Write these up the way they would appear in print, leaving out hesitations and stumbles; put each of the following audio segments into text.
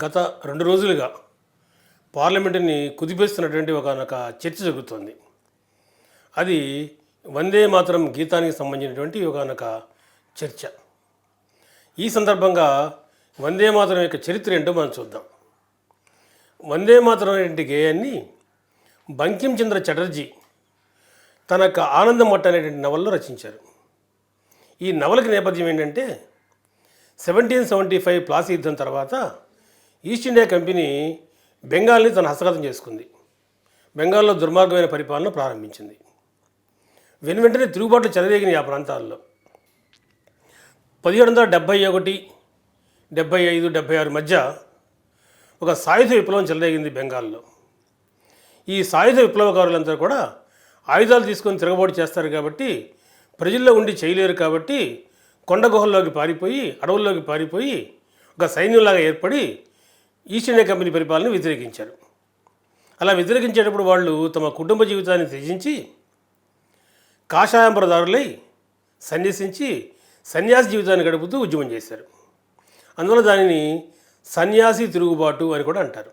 గత 2 రోజులుగా పార్లమెంటుని కుదిపేస్తున్నటువంటి ఒకానొక చర్చ జరుగుతోంది. అది వందే మాతరం గీతానికి సంబంధించినటువంటి ఒకానొక చర్చ. ఈ సందర్భంగా వందే మాతరం యొక్క చరిత్ర ఏంటో మనం చూద్దాం. వందే మాతరం అనేటువంటి గేయాన్ని బంకించంద్ర చటర్జీ తన యొక్క ఆనందమట్ట అనేటువంటి నవలలో రచించారు. ఈ నవలకి నేపథ్యం ఏంటంటే 1775 ప్లాసీ యుద్ధం తర్వాత ఈస్ట్ ఇండియా కంపెనీ బెంగాల్ని తన హస్తగతం చేసుకుంది. బెంగాల్లో దుర్మార్గమైన పరిపాలన ప్రారంభించింది. వెనువెంటనే తిరుగుబాట్లు చెలరేగినాయి ఆ ప్రాంతాల్లో. 1771, 75, 76 మధ్య ఒక సాయుధ విప్లవం చెలరేగింది బెంగాల్లో. ఈ సాయుధ విప్లవకారులంతా కూడా ఆయుధాలు తీసుకొని తిరగబాటు చేస్తారు కాబట్టి, ప్రజల్లో ఉండి చేయలేరు కాబట్టి కొండ గుహల్లోకి పారిపోయి, అడవుల్లోకి పారిపోయి ఒక సైన్యంలాగా ఏర్పడి ఈస్ట్ ఇండియా కంపెనీ పరిపాలన వ్యతిరేకించారు. అలా వ్యతిరేకించేటప్పుడు వాళ్ళు తమ కుటుంబ జీవితాన్ని త్యజించి కాషాయంబరదారులై సన్యసించి సన్యాసి జీవితాన్ని గడుపుతూ ఉద్యమం చేశారు. అందువల్ల దానిని సన్యాసి తిరుగుబాటు అని కూడా అంటారు.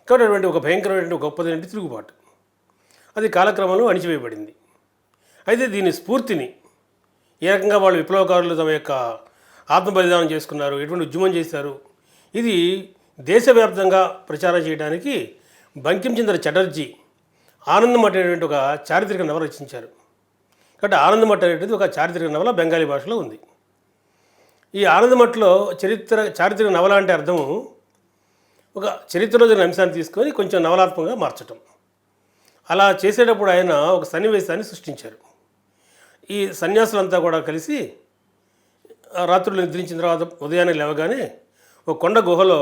కాబట్టి అటువంటి ఒక భయంకరమైన గొప్పదైన తిరుగుబాటు అది కాలక్రమంలో అణిచివేయబడింది. అయితే దీని స్ఫూర్తిని ఏ రకంగా వాళ్ళు విప్లవకారులు తమ యొక్క ఆత్మబలిదానం చేసుకున్నారు, ఎటువంటి ఉద్యమం చేశారు, ఇది దేశవ్యాప్తంగా ప్రచారం చేయడానికి బంకించంద్ర చటర్జీ ఆనందమట్ట అనేటువంటి ఒక చారిత్రక నవల రచించారు. కాబట్టి ఆనందమట్ట అనేటువంటిది ఒక చారిత్రక నవల బెంగాలీ భాషలో ఉంది. ఈ ఆనందమట్టలో చారిత్రక నవల అంటే అర్థము ఒక చరిత్రలో జరిగిన అంశాన్ని తీసుకొని కొంచెం నవలాత్మకంగా మార్చటం. అలా చేసేటప్పుడు ఆయన ఒక సన్నివేశాన్ని సృష్టించారు. ఈ సన్యాసులంతా కూడా కలిసి రాత్రులు నిద్రించిన తర్వాత ఉదయాన్నే లేవగానే ఒక కొండ గుహలో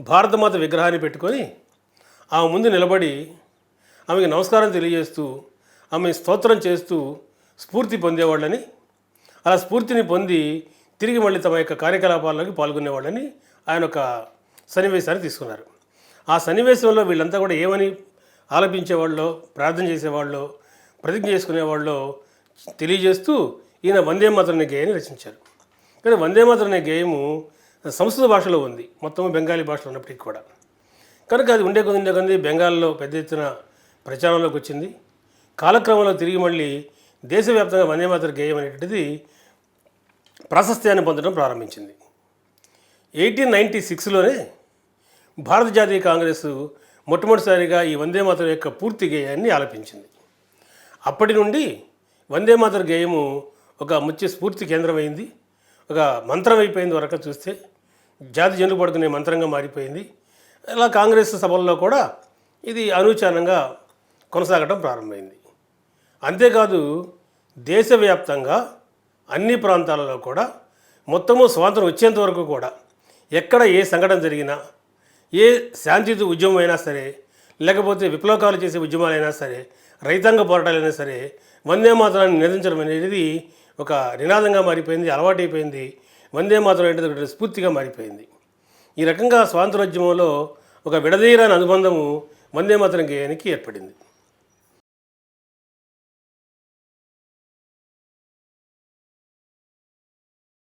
భారతమాత విగ్రహాన్ని పెట్టుకొని ఆమె ముందు నిలబడి ఆమెకి నమస్కారం తెలియజేస్తూ ఆమె స్తోత్రం చేస్తూ స్ఫూర్తి పొందేవాళ్ళని, అలా స్ఫూర్తిని పొంది తిరిగి మళ్ళీ తమ యొక్క కార్యకలాపాల్లోకి పాల్గొనేవాళ్ళని ఆయన ఒక సన్నివేశాన్ని తీసుకున్నారు. ఆ సన్నివేశంలో వీళ్ళంతా కూడా ఏమని ఆలపించేవాళ్ళో, ప్రార్థన చేసేవాళ్ళో, ప్రతిజ్ఞ చేసుకునేవాళ్ళో తెలియజేస్తూ ఈయన వందే మాతరం అనే గేయాన్ని రచించారు. కానీ వందే మాతరం అనే గేయము సంస్కృత భాషలో ఉంది, మొత్తం బెంగాలీ భాషలో ఉన్నప్పటికీ కూడా. కనుక అది ఉండే కొద్ది బెంగాల్లో పెద్ద ఎత్తున ప్రచారంలోకి వచ్చింది. కాలక్రమంలో తిరిగి మళ్ళీ దేశవ్యాప్తంగా వందే మాతరం గేయం అనేటువంటిది ప్రాశస్త్యాన్ని పొందడం ప్రారంభించింది. 1896లోనే భారత జాతీయ కాంగ్రెస్ మొట్టమొదటిసారిగా ఈ వందే మాతరం యొక్క పూర్తి గేయాన్ని ఆలపించింది. అప్పటి నుండి వందే మాతరం గేయము ఒక ముఖ్య స్ఫూర్తి కేంద్రమైంది, ఒక మంత్రం అయిపోయింది. వరకు చూస్తే జాతి జనులు పడుకునే మంత్రంగా మారిపోయింది. ఇలా కాంగ్రెస్ సభల్లో కూడా ఇది అనూచానంగా కొనసాగడం ప్రారంభమైంది. అంతేకాదు దేశవ్యాప్తంగా అన్ని ప్రాంతాలలో కూడా మొత్తము స్వాతంత్రం వచ్చేంత వరకు కూడా ఎక్కడ ఏ సంఘటన జరిగినా, ఏ శాంతియుత ఉద్యమం అయినా సరే, లేకపోతే విప్లవకారులు చేసే ఉద్యమాలైనా సరే, రైతాంగ పోరాటాలైనా సరే, వందే మాతరాన్ని నిరంతరం అనేది ఒక నినాదంగా మారిపోయింది, అలవాటైపోయింది. వందే మాతరం అనేది ఒక స్ఫూర్తిగా మారిపోయింది. ఈ రకంగా స్వాతంత్రోద్యమంలో ఒక విడదీయరాని అనుబంధము వందే మాతరం గేయానికి ఏర్పడింది.